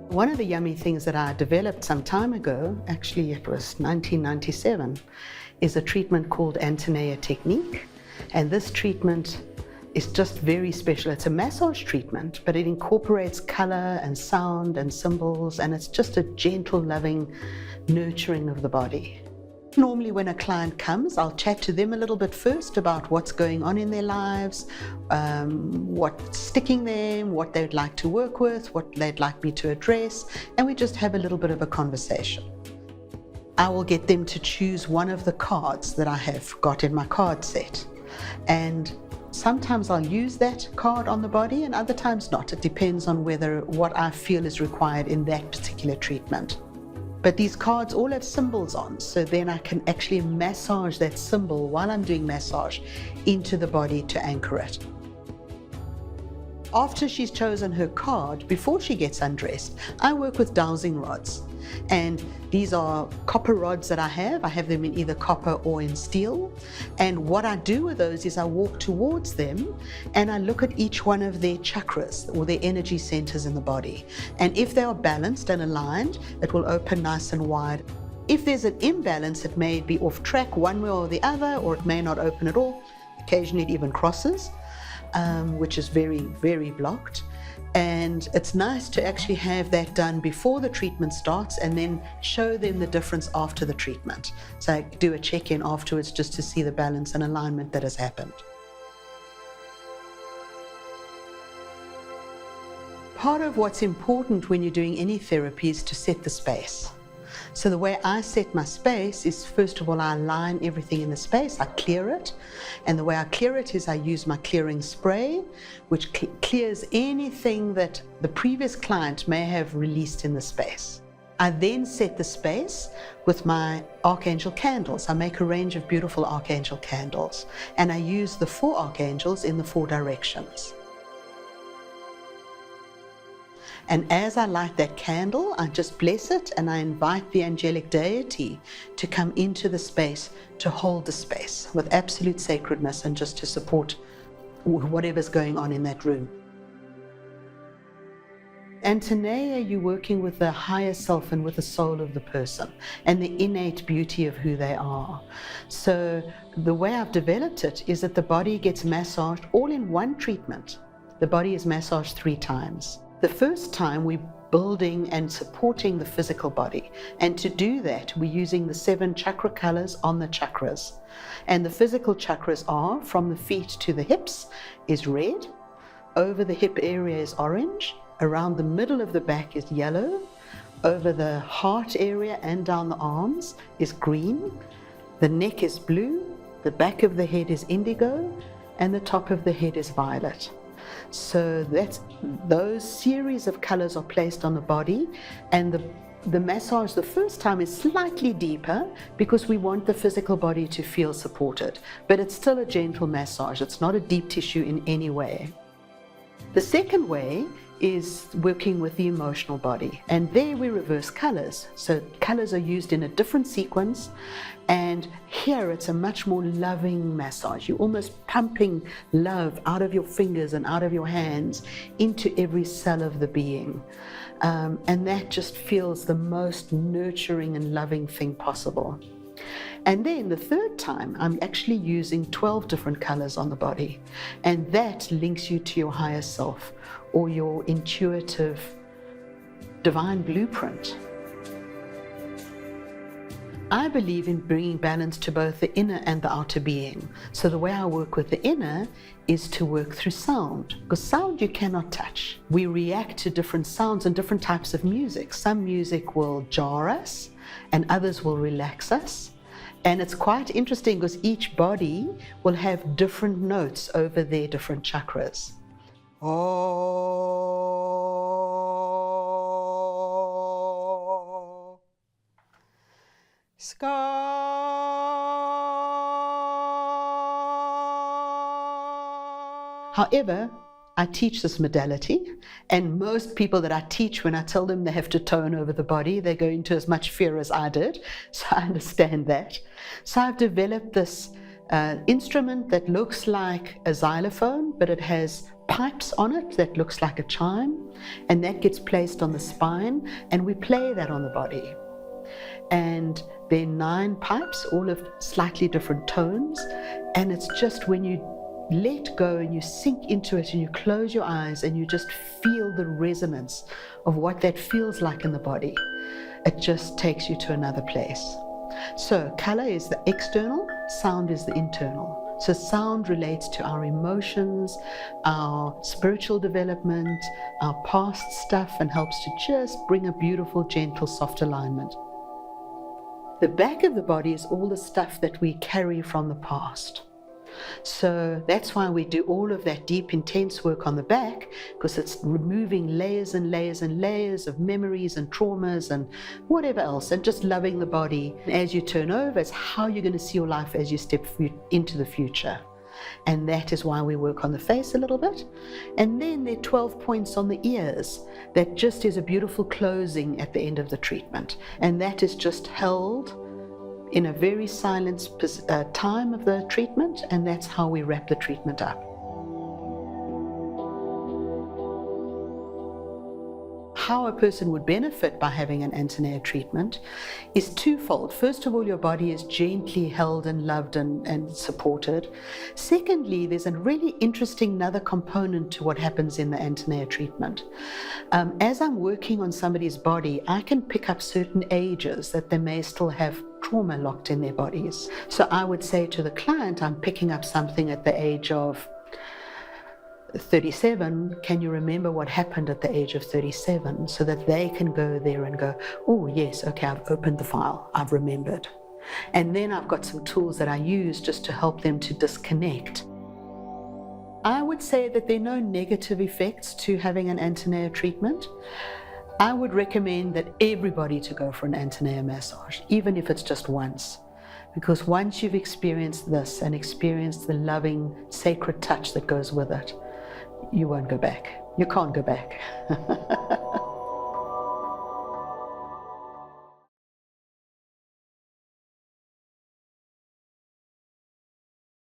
One of the yummy things that I developed some time ago, actually it was 1997, is a treatment called Antaneea Technique. And this treatment is just very special. It's a massage treatment, but it incorporates color and sound and symbols, and it's just a gentle, loving nurturing of the body. Normally when a client comes, I'll chat to them a little bit first about what's going on in their lives, what's sticking them, what they'd like to work with, what they'd like me to address, and we just have a little bit of a conversation. I will get them to choose one of the cards that I have got in my card set. And sometimes I'll use that card on the body and other times not. It depends on what I feel is required in that particular treatment. But these cards all have symbols on, so then I can actually massage that symbol while I'm doing massage into the body to anchor it. After she's chosen her card, before she gets undressed, I work with dowsing rods. And these are copper rods that I have. I have them in either copper or in steel. And what I do with those is I walk towards them and I look at each one of their chakras or their energy centers in the body. And if they are balanced and aligned, it will open nice and wide. If there's an imbalance, it may be off track one way or the other, or it may not open at all. Occasionally it even crosses, which is very, very blocked. And it's nice to actually have that done before the treatment starts and then show them the difference after the treatment. So I do a check-in afterwards just to see the balance and alignment that has happened. Part of what's important when you're doing any therapy is to set the space. So the way I set my space is, first of all, I align everything in the space, I clear it. And the way I clear it is I use my clearing spray, which clears anything that the previous client may have released in the space. I then set the space with my archangel candles. I make a range of beautiful archangel candles, and I use the 4 archangels in the 4 directions. And as I light that candle, I just bless it and I invite the angelic deity to come into the space, to hold the space with absolute sacredness and just to support whatever's going on in that room. Antaneea, you're working with the higher self and with the soul of the person and the innate beauty of who they are. So the way I've developed it is that the body gets massaged all in one treatment. The body is massaged 3 times. The first time we're building and supporting the physical body, and to do that we're using the 7 chakra colors on the chakras. And the physical chakras are, from the feet to the hips is red, over the hip area is orange, around the middle of the back is yellow, over the heart area and down the arms is green, the neck is blue, the back of the head is indigo, and the top of the head is violet. So those series of colors are placed on the body, and the massage the first time is slightly deeper because we want the physical body to feel supported, but it's still a gentle massage. It's not a deep tissue in any way. The second way is working with the emotional body, and there we reverse colors. So colors are used in a different sequence, and here it's a much more loving massage. You're almost pumping love out of your fingers and out of your hands into every cell of the being, and that just feels the most nurturing and loving thing possible. And then the third time, I'm actually using 12 different colors on the body, and that links you to your higher self or your intuitive divine blueprint. I believe in bringing balance to both the inner and the outer being. So the way I work with the inner is to work through sound, because sound you cannot touch. We react to different sounds and different types of music. Some music will jar us and others will relax us. And it's quite interesting because each body will have different notes over their different chakras. Oh. Ska. However, I teach this modality, and most people that I teach, when I tell them they have to tone over the body, they go into as much fear as I did, so I understand that. So I've developed this an instrument that looks like a xylophone, but it has pipes on it that looks like a chime, and that gets placed on the spine, and we play that on the body. And there are 9 pipes, all of slightly different tones, and it's just when you let go and you sink into it and you close your eyes and you just feel the resonance of what that feels like in the body, it just takes you to another place. So color is the external, sound is the internal. So sound relates to our emotions, our spiritual development, our past stuff, and helps to just bring a beautiful, gentle, soft alignment. The back of the body is all the stuff that we carry from the past. So that's why we do all of that deep, intense work on the back, because it's removing layers and layers and layers of memories and traumas and whatever else, and just loving the body. As you turn over, it's how you're going to see your life as you step into the future. And that is why we work on the face a little bit. And then there are 12 points on the ears. That just is a beautiful closing at the end of the treatment. And that is just held in a very silent time of the treatment, and that's how we wrap the treatment up. How a person would benefit by having an Antaneea treatment is twofold. First of all, your body is gently held and loved and supported. Secondly, there's a really interesting another component to what happens in the Antaneea treatment. As I'm working on somebody's body, I can pick up certain ages that they may still have trauma locked in their bodies. So I would say to the client, I'm picking up something at the age of 37, can you remember what happened at the age of 37? So that they can go there and go, oh yes, okay, I've opened the file, I've remembered. And then I've got some tools that I use just to help them to disconnect. I would say that there are no negative effects to having an Antaneea treatment. I would recommend that everybody to go for an Antaneea massage, even if it's just once. Because once you've experienced this and experienced the loving, sacred touch that goes with it, you won't go back. You can't go back.